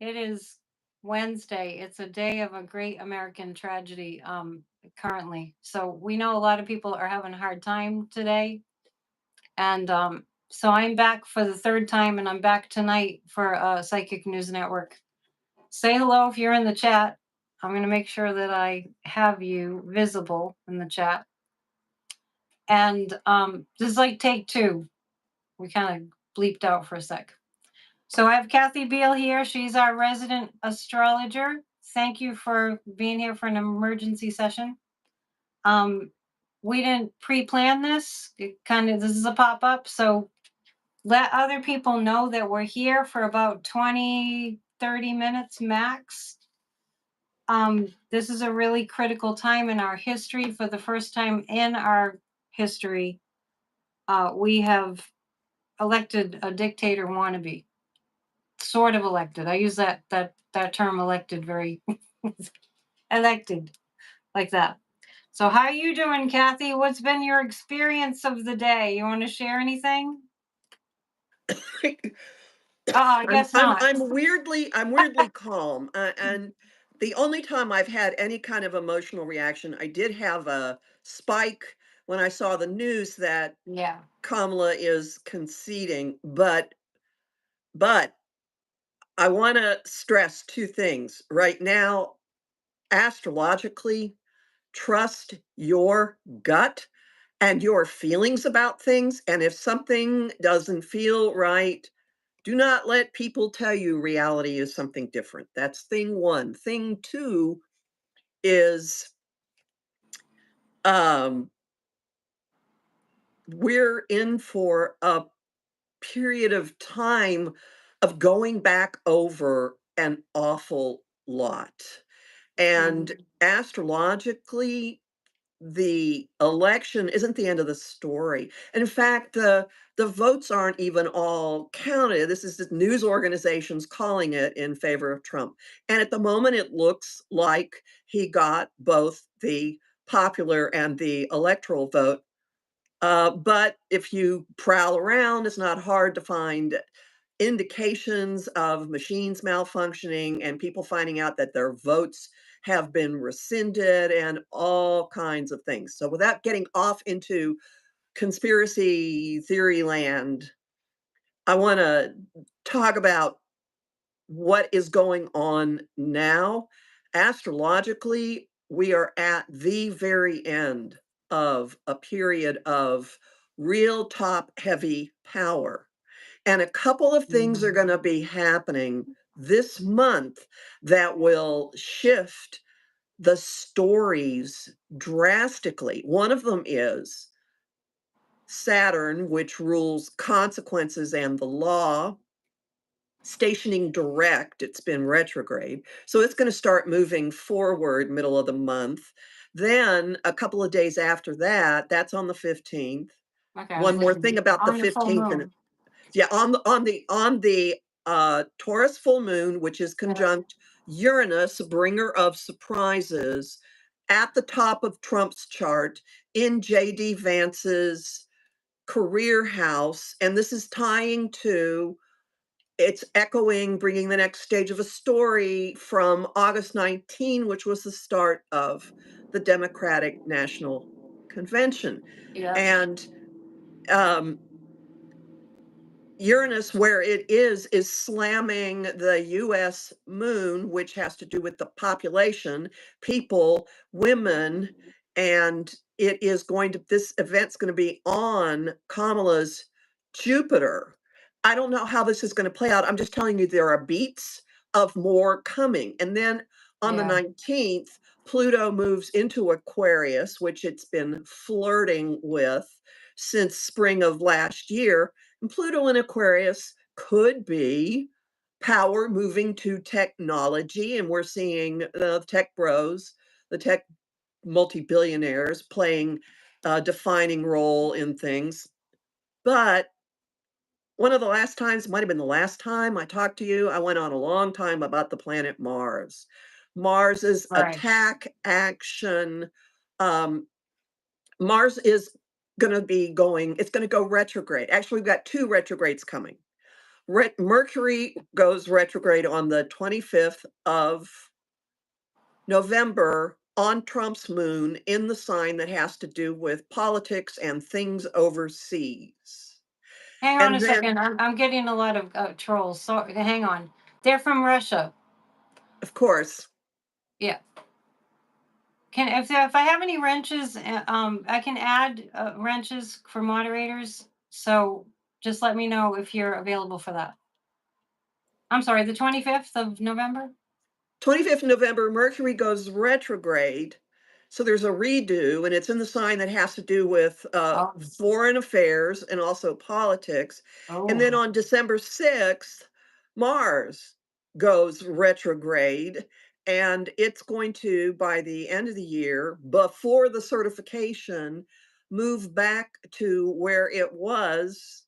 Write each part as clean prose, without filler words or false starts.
It is Wednesday. It's a day of a great American tragedy currently. So we know a lot of people are having a hard time today. And so I'm back for the third time, and I'm back tonight for Psychic News Network. Say hello if you're in the chat. I'm going to make sure that I have you visible in the chat. And this is like take two. We kind of bleeped out for a sec. So I have Kathy Biehl here. She's our resident astrologer. Thank you for being here for an emergency session. We didn't pre-plan this. This is a pop-up. So let other people know that we're here for about 20, 30 minutes max. This is a really critical time in our history. For the first time in our history, we have elected a dictator wannabe. Sort of elected. I use that term elected very elected like that. So how are you doing, Kathy? What's been your experience of the day? You want to share anything? I guess not. I'm weirdly calm, and the only time I've had any kind of emotional reaction, I did have a spike when I saw the news that Yeah. Kamala is conceding, but I want to stress two things right now. Astrologically, trust your gut and your feelings about things, and if something doesn't feel right, do not let people tell you reality is something different. That's thing one. Thing two is we're in for a period of time of going back over an awful lot. And astrologically, the election isn't the end of the story. In fact, the votes aren't even all counted. This is the news organizations calling it in favor of Trump. And at the moment, it looks like he got both the popular and the electoral vote. But if you prowl around, it's not hard to find indications of machines malfunctioning and people finding out that their votes have been rescinded and all kinds of things. So without getting off into conspiracy theory land, I want to talk about what is going on now. Astrologically, we are at the very end of a period of real top heavy power. And a couple of things are going to be happening this month that will shift the stories drastically. One of them is Saturn, which rules consequences and the law, stationing direct. It's been retrograde. So it's going to start moving forward middle of the month. Then a couple of days after that, that's on the 15th. Okay. One more thing about the 15th and yeah, on the Taurus full moon, which is conjunct Uranus, bringer of surprises, at the top of Trump's chart in JD Vance's career house, and this is tying to, it's echoing, bringing the next stage of a story from August 19, which was the start of the Democratic National Convention. Yeah. And Uranus, where it is slamming the US moon, which has to do with the population, people, women, and it is going to, this event's going to be on Kamala's Jupiter. I don't know how this is going to play out. I'm just telling you there are beats of more coming. And then on the 19th, Pluto moves into Aquarius, which it's been flirting with since spring of last year. And Pluto in Aquarius could be power moving to technology. And we're seeing the tech bros, the tech multi-billionaires playing a defining role in things. But one of the last times, might have been the last time I talked to you, I went on a long time about the planet Mars. Mars's attack action. Mars is going to be going, it's going to go retrograde. Actually, we've got two retrogrades coming. Mercury goes retrograde on the 25th of November on Trump's moon in the sign that has to do with politics and things overseas. Hang on a And then, second. I'm getting a lot of trolls. So hang on. They're from Russia. of course, Yeah. If I have any wrenches, I can add wrenches for moderators. So just let me know if you're available for that. I'm sorry, the 25th of November? 25th November, Mercury goes retrograde. So there's a redo, and it's in the sign that has to do with Oh, foreign affairs and also politics. And then oh. on December 6th, Mars goes retrograde, and it's going to, by the end of the year, before the certification, move back to where it was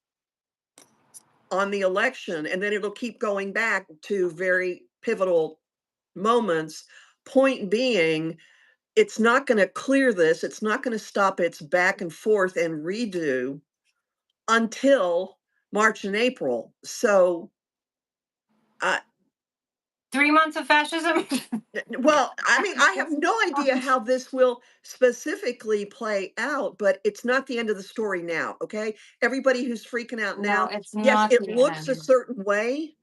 on the election. And then it'll keep going back to very pivotal moments. Point being, it's not going to clear this. It's not going to stop its back and forth and redo until March and April. So, uh, 3 months of fascism? well, I mean, I have no idea how this will specifically play out, but it's not the end of the story now. Okay. Everybody who's freaking out No, now, it's yes, not it the looks a end. certain way,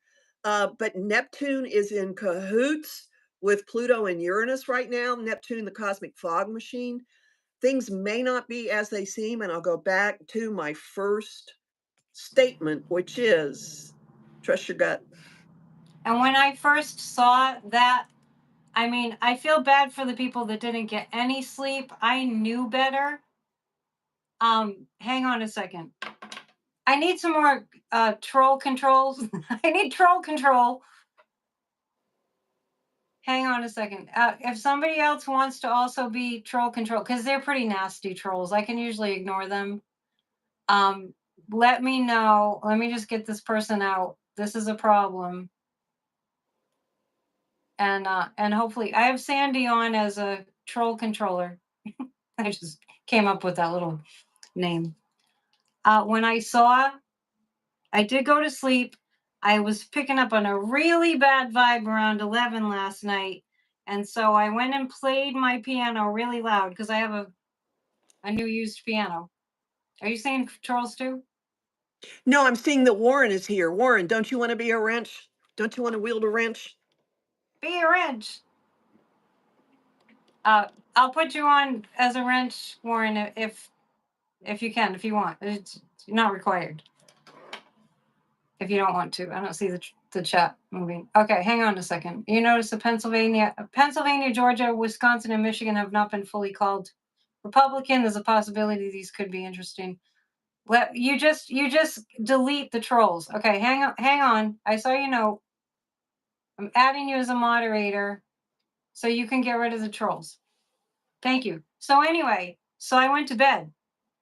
but Neptune is in cahoots with Pluto and Uranus right now. Neptune, the cosmic fog machine. Things may not be as they seem. And I'll go back to my first statement, which is trust your gut. And when I first saw that, I mean, I feel bad for the people that didn't get any sleep. I knew better. Hang on a second. I need some more troll controls. I need troll control. Hang on a second. If somebody else wants to also be troll control, because they're pretty nasty trolls, I can usually ignore them. Um, Let me know. Let me just get this person out. This is a problem. And hopefully I have Sandy on as a troll controller. I just came up with that little name. When I did go to sleep. I was picking up on a really bad vibe around 11 last night. And so I went and played my piano really loud because I have a new used piano. Are you saying trolls too? No, I'm seeing that Warren is here. Warren, don't you want to be a wrench? Don't you want to wield a wrench? Be a wrench. I'll put you on as a wrench, Warren, if you can, if you want. It's not required. If you don't want to, I don't see the chat moving. Okay, hang on a second. You notice the Pennsylvania, Georgia, Wisconsin, and Michigan have not been fully called Republican. There's a possibility these could be interesting. You just delete the trolls. Okay, hang on. I saw your note. I'm adding you as a moderator so you can get rid of the trolls. Thank you. So anyway, so I went to bed.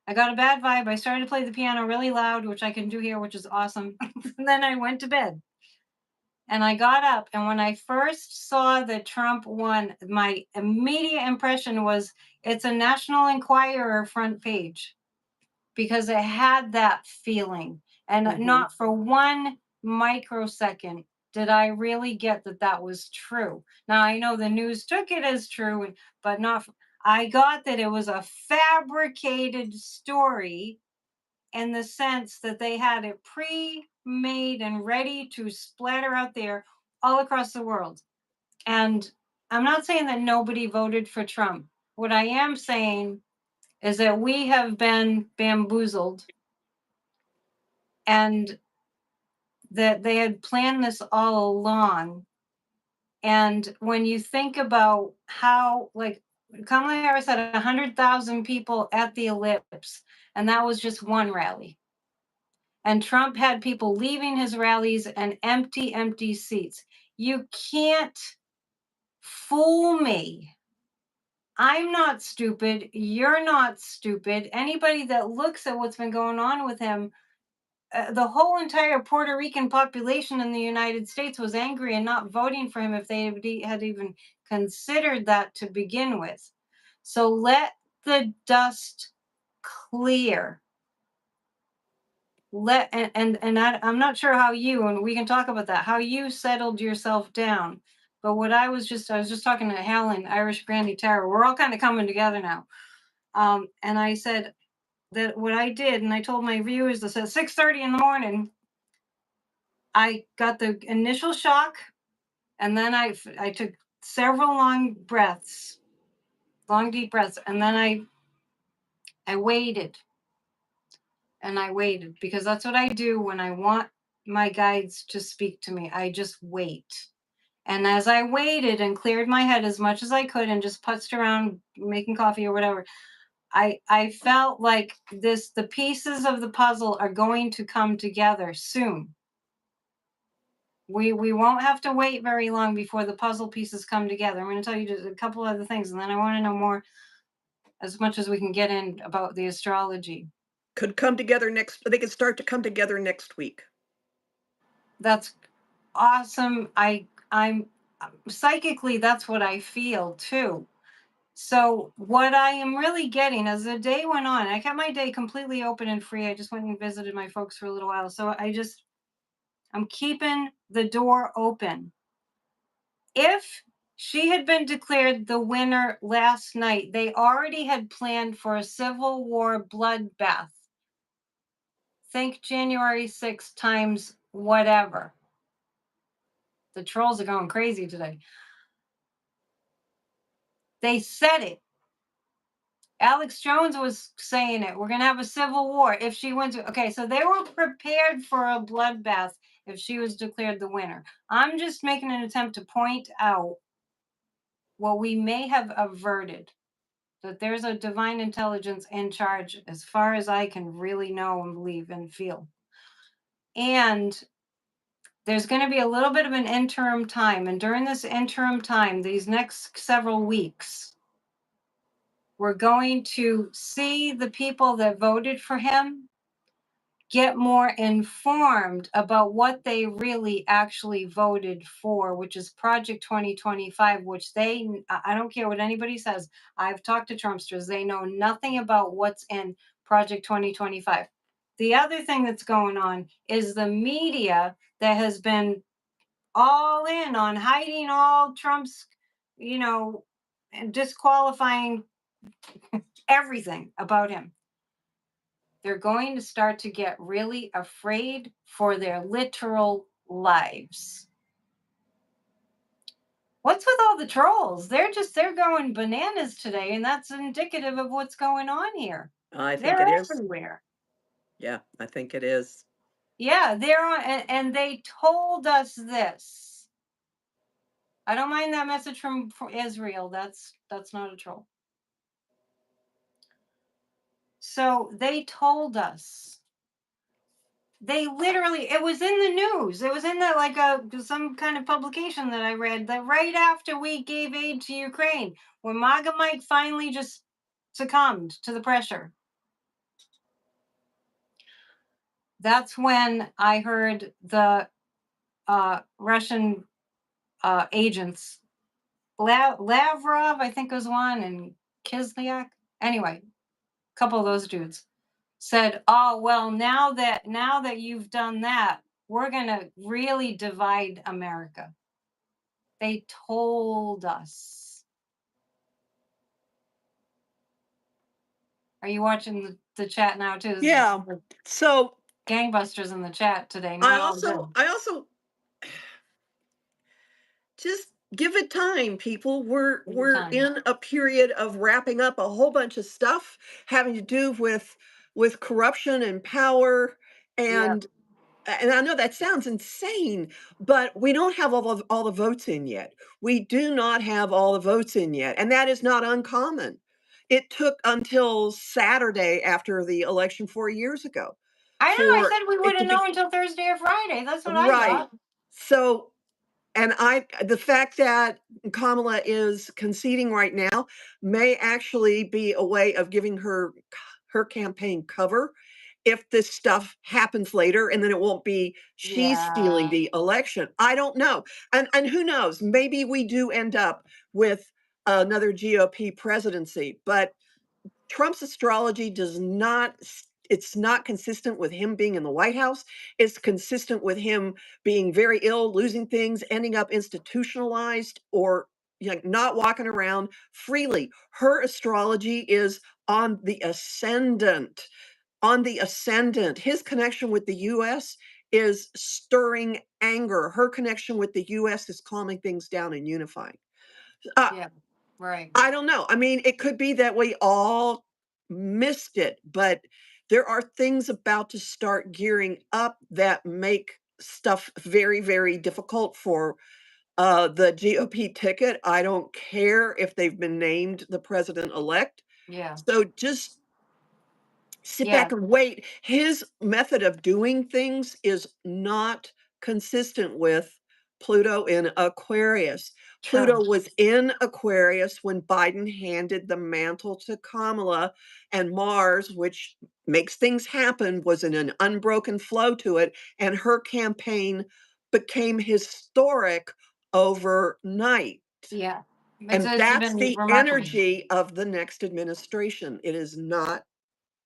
I got a bad vibe. I started to play the piano really loud, which I can do here, which is awesome. And then I went to bed. And I got up, and when I first saw that Trump won, my immediate impression was it's a National Enquirer front page because it had that feeling. And Mhm. not for one microsecond did I really get that that was true. Now, I know the news took it as true, but not. I got that it was a fabricated story in the sense that they had it pre-made and ready to splatter out there all across the world. And I'm not saying that nobody voted for Trump. What I am saying is that we have been bamboozled and that they had planned this all along. And when you think about how, like, Kamala Harris had 100,000 people at the ellipse, and that was just one rally. And Trump had people leaving his rallies and empty seats. You can't fool me. I'm not stupid. You're not stupid. Anybody that looks at what's been going on with him, the whole entire Puerto Rican population in the United States was angry and not voting for him if they had even considered that to begin with. So let the dust clear. I'm not sure how you, and we can talk about that, how you settled yourself down. But what I was just talking to Helen, Irish Granny Tara. We're all kind of coming together now. And I said that what I did, and I told my viewers this at 6:30 in the morning. I got the initial shock, and then I took several long breaths, long deep breaths, and then I waited and I waited, because that's what I do when I want my guides to speak to me. I just wait. And as I waited and cleared my head as much as I could and just putzed around making coffee or whatever, I felt like the pieces of the puzzle are going to come together soon. We won't have to wait very long before the puzzle pieces come together. I'm going to tell you just a couple other things, and then I want to know more, as much as we can get in, about the astrology. Could come together they could start to come together next week. That's awesome. I'm psychically, that's what I feel too. So what I am really getting as the day went on, I kept my day completely open and free. I just went and visited my folks for a little while. So I'm keeping the door open. If she had been declared the winner last night, they already had planned for a Civil War bloodbath. Think January 6th times whatever. The trolls are going crazy today. They said it. Alex Jones was saying it. We're going to have a civil war if she wins. Okay, so they were prepared for a bloodbath if she was declared the winner. I'm just making an attempt to point out what we may have averted, that there's a divine intelligence in charge, as far as I can really know and believe and feel. And there's going to be a little bit of an interim time. And during this interim time, these next several weeks, we're going to see the people that voted for him get more informed about what they really actually voted for, which is Project 2025, which I don't care what anybody says. I've talked to Trumpsters. They know nothing about what's in Project 2025. The other thing that's going on is the media that has been all in on hiding all Trump's, and disqualifying everything about him. They're going to start to get really afraid for their literal lives. What's with all the trolls? They're going bananas today, and that's indicative of what's going on here. I think They're it is. everywhere. Yeah, I think it is. Yeah, they're on, and they told us this. I don't mind that message from Israel. That's not a troll. So they told us. They literally, it was in the news. It was in the, like some kind of publication that I read, that right after we gave aid to Ukraine, when MAGA Mike finally just succumbed to the pressure. That's when I heard the Russian agents, Lavrov, I think was one, and Kislyak. Anyway, a couple of those dudes said, "Oh well, now that you've done that, we're gonna really divide America." They told us. Are you watching the chat now too? Yeah. So Gangbusters in the chat today. I Not all also good. I also just give it time, people. We're Time. in a period of wrapping up a whole bunch of stuff having to do with corruption and power, Yeah. and I know that sounds insane, but we don't have all the votes in yet. We do not have all the votes in yet, and that is not uncommon. It took until Saturday after the election 4 years ago I know. I for said we it to wouldn't know be until Thursday or Friday. That's what I right. thought. So, and the fact that Kamala is conceding right now may actually be a way of giving her campaign cover if this stuff happens later, and then it won't be she's stealing Yeah. the election. I don't know. And who knows? Maybe we do end up with another GOP presidency, but Trump's astrology does not it's not consistent with him being in the White House. It's consistent with him being very ill, losing things, ending up institutionalized, or not walking around freely. Her astrology is on the ascendant. On the ascendant. His connection with the US is stirring anger. Her connection with the US is calming things down and unifying. Uh, Yeah. Right. I don't know. I mean, it could be that we all missed it, but there are things about to start gearing up that make stuff very, very difficult for the GOP ticket. I don't care if they've been named the president elect. Yeah. So just sit Yeah. back and wait. His method of doing things is not consistent with Pluto in Aquarius. True. Pluto was in Aquarius when Biden handed the mantle to Kamala, and Mars, which makes things happen, was in an unbroken flow to it, and her campaign became historic overnight. Yeah. And It's that's been the remarkable. energy of the next administration. It is not.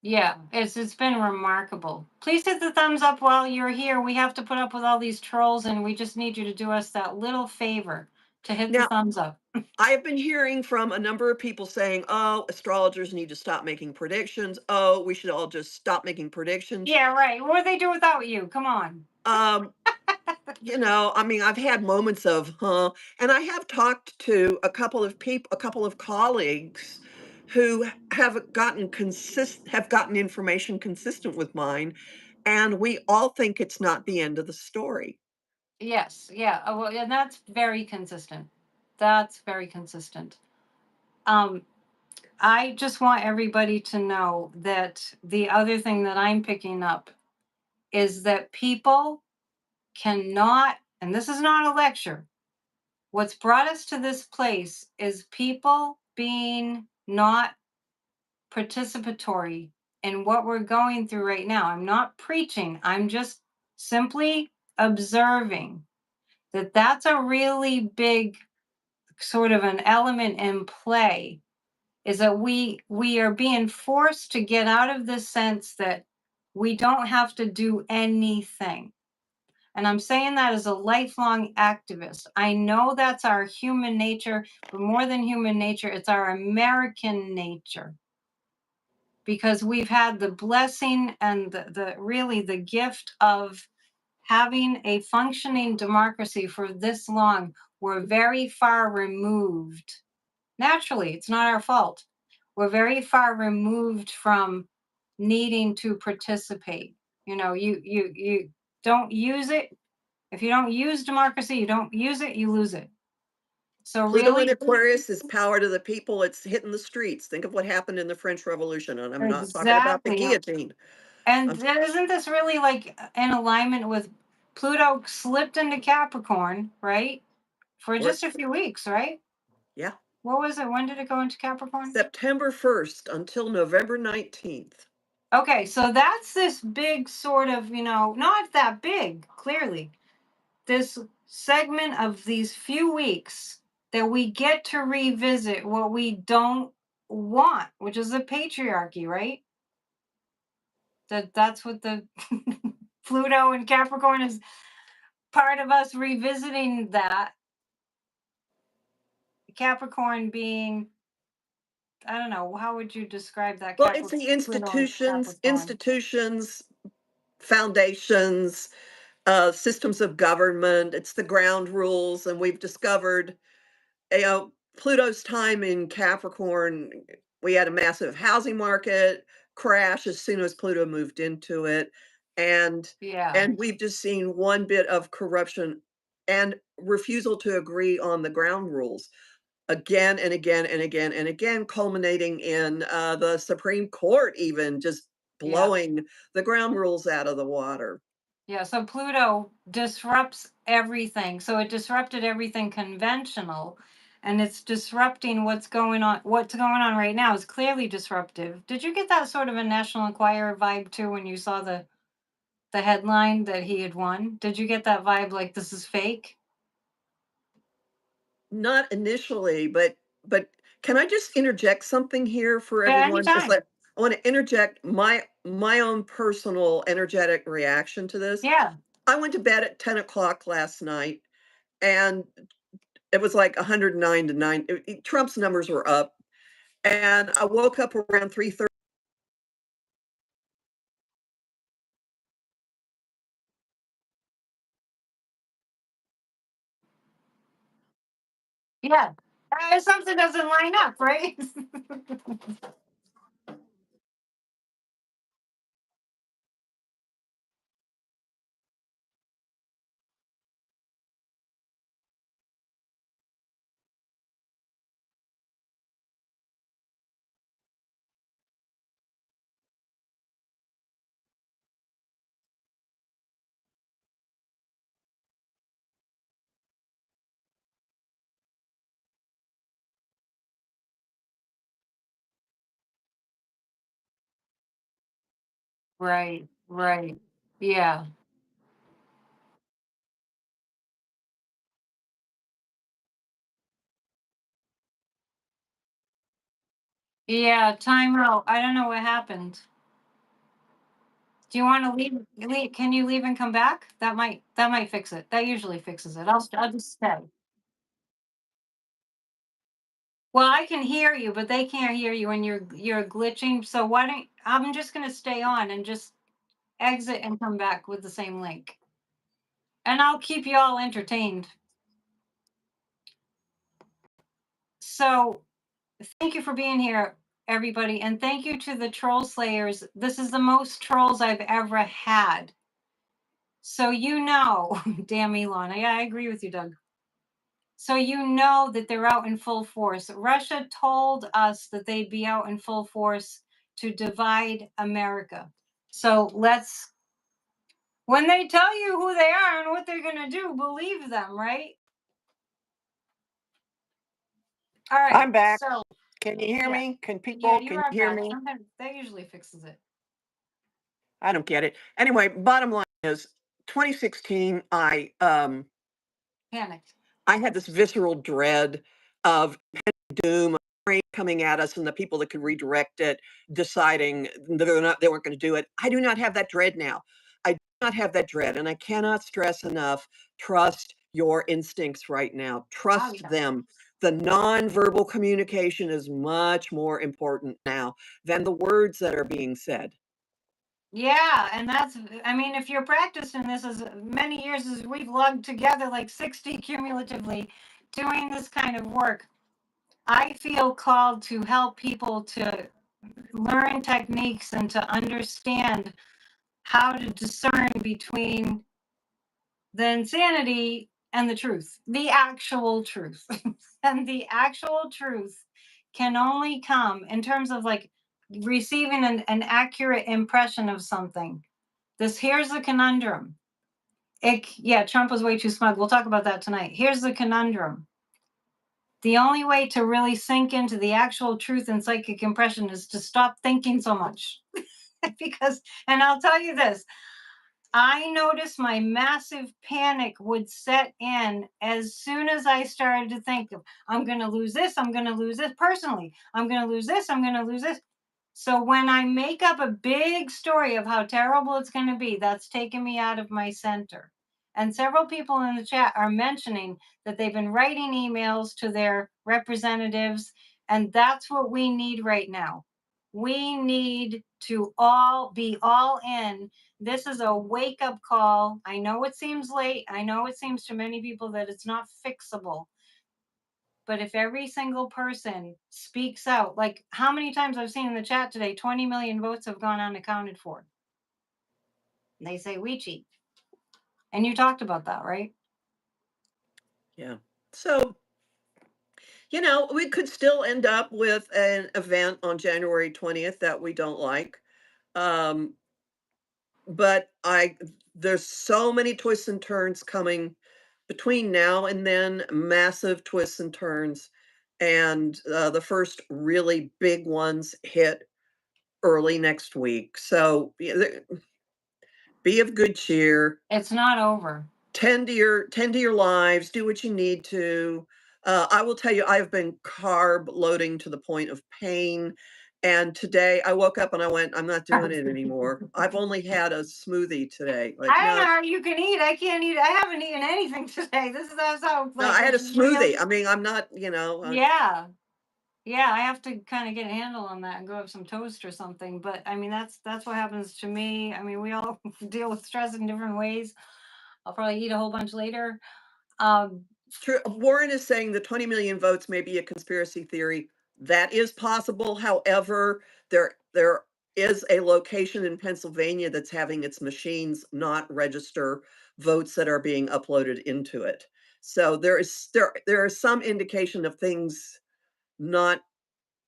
Yeah, it's been remarkable. Please hit the thumbs up while you're here. We have to put up with all these trolls, and we just need you to do us that little favor to hit the Now, thumbs up. I have been hearing from a number of people saying, "Oh, astrologers need to stop making predictions. Oh, we should all just stop making predictions." Yeah, right. What would they do without you? Come on. Um, I mean, I've had moments of, "Huh," and I have talked to a couple of colleagues who have gotten information consistent with mine, and we all think it's not the end of the story. Yes, yeah. Well, and that's very consistent. That's very consistent. Um, I just want everybody to know that the other thing that I'm picking up is that people cannot, and this is not a lecture, what's brought us to this place is people being not participatory in what we're going through right now. I'm not preaching, I'm just simply observing that that's a really big sort of an element in play, is that we are being forced to get out of this sense that we don't have to do anything. And I'm saying that as a lifelong activist. I know that's our human nature, but more than human nature, it's our American nature, because we've had the blessing and the really the gift of having a functioning democracy for this long. We're very far removed. Naturally, it's not our fault. We're very far removed from needing to participate. You don't use it. If you don't use democracy, you don't use it, you lose it. So Pluto in really, Aquarius is power to the people. It's hitting the streets. Think of what happened in the French Revolution, and I'm not talking about the exactly. guillotine. And I'm isn't this really like in alignment with Pluto slipped into Capricorn, right? For or just a few weeks, right? yeah, What was it? When did it go into Capricorn? September 1st until November 19th. Okay, so that's this big sort of, not that big, clearly. This segment of these few weeks that we get to revisit what we don't want, which is the patriarchy, right? That's what the Pluto and Capricorn is part of us revisiting that. Capricorn being, I don't know, how would you describe that Well, it's the Pluto and Capricorn? institutions, foundations, systems of government. It's the ground rules, and we've discovered, Pluto's time in Capricorn, we had a massive housing market crash as soon as Pluto moved into it, and Yeah, and we've just seen one bit of corruption and refusal to agree on the ground rules again and again and again and again, culminating in the Supreme Court even just yeah. blowing the ground rules out of the water. Yeah, so Pluto disrupts everything. So it disrupted everything conventional, and it's disrupting what's going on. What's going on right now is clearly disruptive. Did you get that sort of a National Enquirer vibe too when you saw the headline that he had won? Did you get that vibe like this is fake? Not initially, but can I just interject something here for Yeah, everyone? Just anytime. I want to interject my own personal energetic reaction to this. Yeah. I went to bed at 10 o'clock last night, and it was like 109 to 9. Trump's numbers were up, and I woke up around 3:30. Yeah. Something doesn't line up, right? Right, right. Yeah. Yeah, time out. I don't know what happened. Do you wanna leave? Can you leave and come back? That might fix it. That usually fixes it. I'll just stay. Well, I can hear you, but they can't hear you and you're glitching, so why don't I'm just gonna stay on and just exit and come back with the same link. And I'll keep you all entertained. So, thank you for being here, everybody, and thank you to the troll slayers. This is the most trolls I've ever had. So damn Elon. Yeah, I agree with you, Doug. So you know that they're out in full force. Russia told us that they'd be out in full force to divide America. So when they tell you who they are and what they're going to do, believe them, right? All right. I'm back. So, Can you hear yeah. me? Yeah, you Can are you hear back. me? Sometimes that usually fixes it. I don't get it. Anyway, bottom line is 2016, Panicked. I had this visceral dread of doom, rain coming at us, and the people that could redirect it deciding that they weren't going to do it. I do not have that dread now. I do not have that dread, and I cannot stress enough: trust your instincts right now. Oh, Trust yeah. them. The nonverbal communication is much more important now than the words that are being said. Yeah, and I mean, if you're practicing this as many years as we've logged together, like 60 cumulatively, doing this kind of work, I feel called to help people to learn techniques and to understand how to discern between the insanity and the truth, the actual truth. And the actual truth can only come in terms of like receiving an accurate impression of something. Here's the conundrum. Yeah, Trump was way too smug. We'll talk about that tonight. Here's the conundrum. The only way to really sink into the actual truth and psychic impression is to stop thinking so much. Because, and I'll tell you this, I noticed my massive panic would set in as soon as I started to think of, I'm going to lose this, I'm going to lose this personally, I'm going to lose this, I'm going to lose this. So when I make up a big story of how terrible it's going to be, that's taken me out of my center. And several people in the chat are mentioning that they've been writing emails to their representatives, and that's what we need right now. We need to all be all in. This is a wake up call. I know it seems late. I know it seems to many people that it's not fixable. But if every single person speaks out, like how many times I've seen in the chat today, 20 million votes have gone unaccounted for. And they say we cheat. And you talked about that, right? Yeah. So, we could still end up with an event on January 20th that we don't like. Um, but there's so many twists and turns coming between now and then, massive twists and turns. And the first really big ones hit early next week. So be of good cheer. It's not over. Tend to your lives, do what you need to. I will tell you, I've been carb loading to the point of pain, And today I woke up and I went, "I'm not doing it anymore. I've only had a smoothie today." Like, I don't know no, how you can eat. I can't eat. I haven't eaten anything today. This is that's how no, like I had a it's smoothie. really I mean, I'm not, yeah. Yeah, I have to kind of get a handle on that and go have some toast or something. But I mean that's what happens to me. I mean, we all deal with stress in different ways. I'll probably eat a whole bunch later. Um true. Warren is saying the 20 million votes may be a conspiracy theory. That is possible. However, there is a location in Pennsylvania that's having its machines not register votes that are being uploaded into it. So there is some indication of things not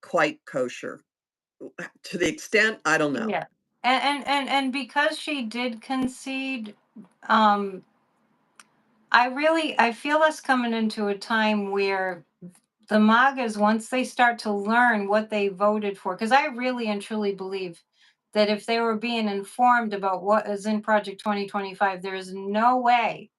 quite kosher. To the extent, I don't know. yeah. And because she did concede, um I feel us coming into a time where the MAGAs, once they start to learn what they voted for, because I really and truly believe that if they were being informed about what is in Project 2025, there is no way,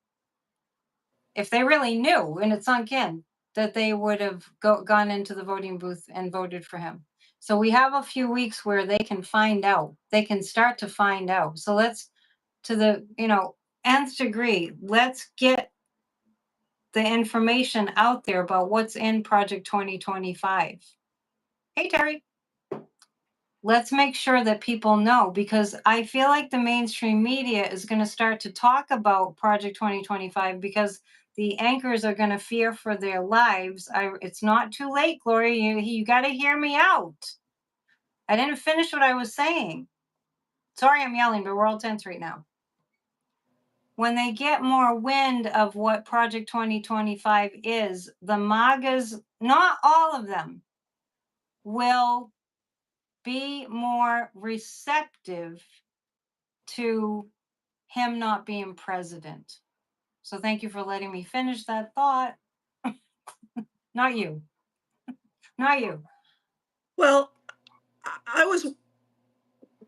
if they really knew and it sunk in, that they would have gone into the voting booth and voted for him. So we have a few weeks where they can find out. They can start to find out. So let's, to the, nth degree, let's get the information out there about what's in Project 2025. Hey, Terry. Let's make sure that people know, because I feel like the mainstream media is going to start to talk about Project 2025 because the anchors are going to fear for their lives. It's not too late, Gloria. You got to hear me out. I didn't finish what I was saying. Sorry, I'm yelling, but we're all tense right now. When they get more wind of what Project 2025 is, the MAGAs, not all of them, will be more receptive to him not being president. So thank you for letting me finish that thought. Not you. Not you. Well, I was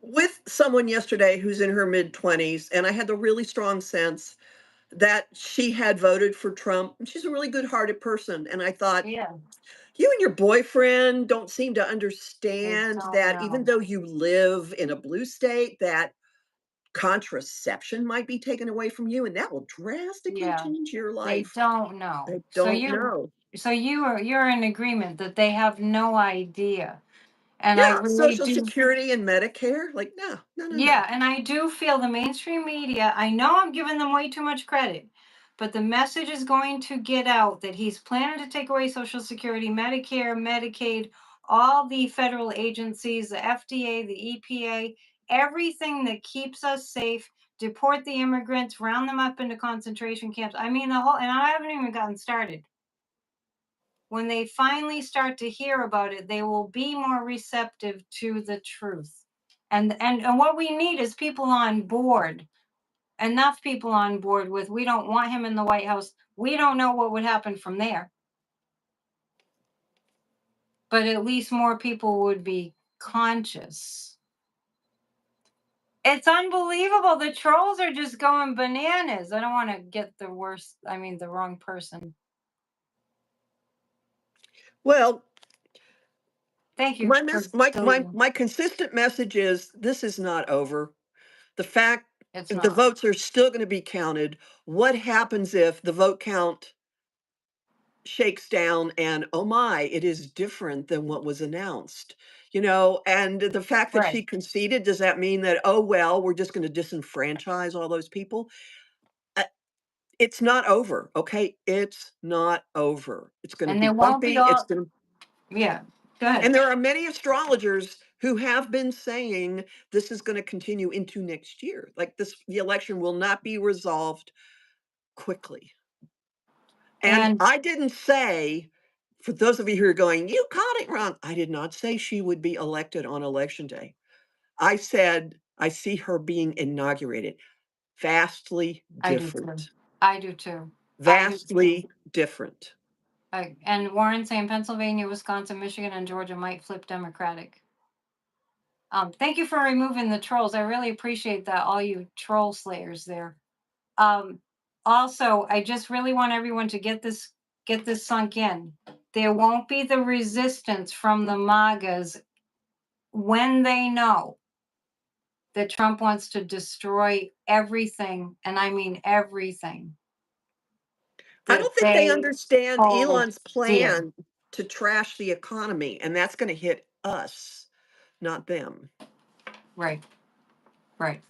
with someone yesterday who's in her mid-20s, and I had the really strong sense that she had voted for Trump. She's a really good-hearted person, and I thought, Yeah, "You and your boyfriend don't seem to they understand don't that even know. though you live in a blue state, that contraception might be taken away from you, and that will drastically Yeah, change your they life." don't know. They don't know. So you're in agreement that they have no idea. And I Yeah, really Social do. Security and Medicare, like, no, no, no, no. Yeah, and I do feel the mainstream media, I know I'm giving them way too much credit, but the message is going to get out that he's planning to take away Social Security, Medicare, Medicaid, all the federal agencies, the FDA, the EPA, everything that keeps us safe, deport the immigrants, round them up into concentration camps. I mean, the whole, and I haven't even gotten started. When they finally start to hear about it, they will be more receptive to the truth. And what we need is people on board, enough people on board with, we don't want him in the White House. We don't know what would happen from there, but at least more people would be conscious. It's unbelievable. The trolls are just going bananas. I don't want to get the worst, I mean, the wrong person. Well, Thank you my for mes my my deleting. my consistent message is this is not over. The fact It's the not. votes are still gonna be counted. What happens if the vote count shakes down and, "Oh my, it is different than what was announced?" And the fact that Right. she conceded, does that mean that, "Oh, well, we're just gonna disenfranchise all those people?" Uh, it's not over, okay? It's not over. It's gonna And be there won't be bumpy, it's all, gonna yeah. Go ahead. and there are many astrologers who have been saying this is gonna continue into next year. Like, the election will not be resolved quickly. And And I didn't say, for those of you who are going, "You caught it wrong." I did not say she would be elected on election day. I said, "I see her being inaugurated." Vastly I do too. different. I do too. I do too. Vastly different. And Warren saying Pennsylvania, Wisconsin, Michigan, and Georgia might flip Democratic. Thank you for removing the trolls. I really appreciate that, all you troll slayers there. Um, Also, I just really want everyone to get this sunk in. There won't be the resistance from the MAGAs when they know that Trump wants to destroy everything, and I mean everything, I that don't think they they understand hold Elon's dear. plan to trash the economy, and that's gonna hit us, not them. Right, right.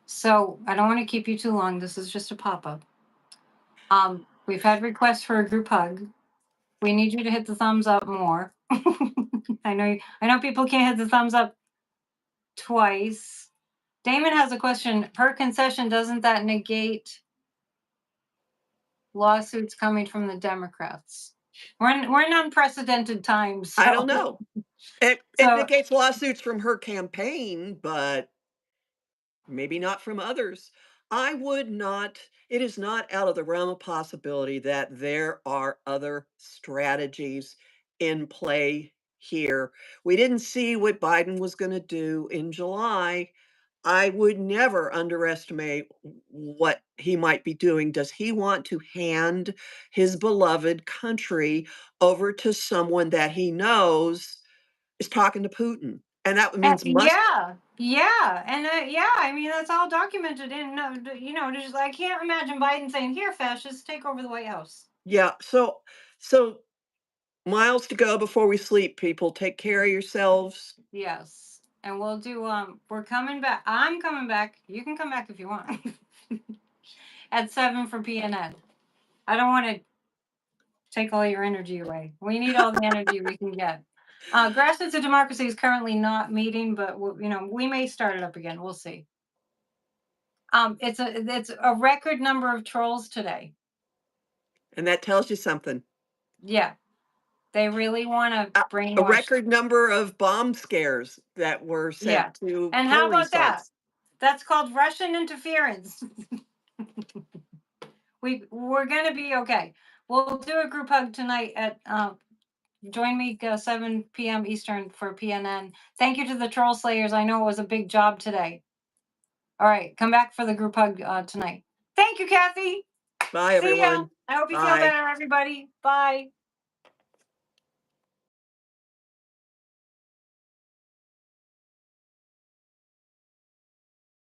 So I don't want to keep you too long. This is just a pop-up. We've had requests for a group hug. We need you to hit the thumbs up more. I know people can't hit the thumbs up twice. Damon has a question. Per concession, doesn't that negate lawsuits coming from the Democrats? We're in unprecedented times, I don't so know. It so negates lawsuits from her campaign, but maybe not from others. I would not it is not out of the realm of possibility that there are other strategies in play here. We didn't see what Biden was gonna do in July. I would never underestimate what he might be doing. Does he want to hand his beloved country over to someone that he knows is talking to Putin? And that means must yeah, yeah, and yeah. I mean, that's all documented in Just I can't imagine Biden saying, "Here, fascists, take over the White House." yeah, so miles to go before we sleep, people. Take care of yourselves. Yes, and we'll do. We're coming back. I'm coming back. You can come back if you want. At 7 for PNN. I don't want to take all your energy away. We need all the energy we can get. Grassroots of Democracy is currently not meeting, but we may start it up again. We'll see. It's a record number of trolls today. And that tells you something. Yeah, they really want to A brainwash. record number of bomb scares that were Yeah, sent to and how polling about that? sites. That's called Russian interference. We're gonna be okay. We'll do a group hug tonight at join me 7 p.m. Eastern for PNN. Thank you to the troll slayers. I know it was a big job today. All right, come back for the group hug tonight. Thank you, Kathy. Bye, See ya. everyone. I hope you feel Bye. better, everybody. Bye.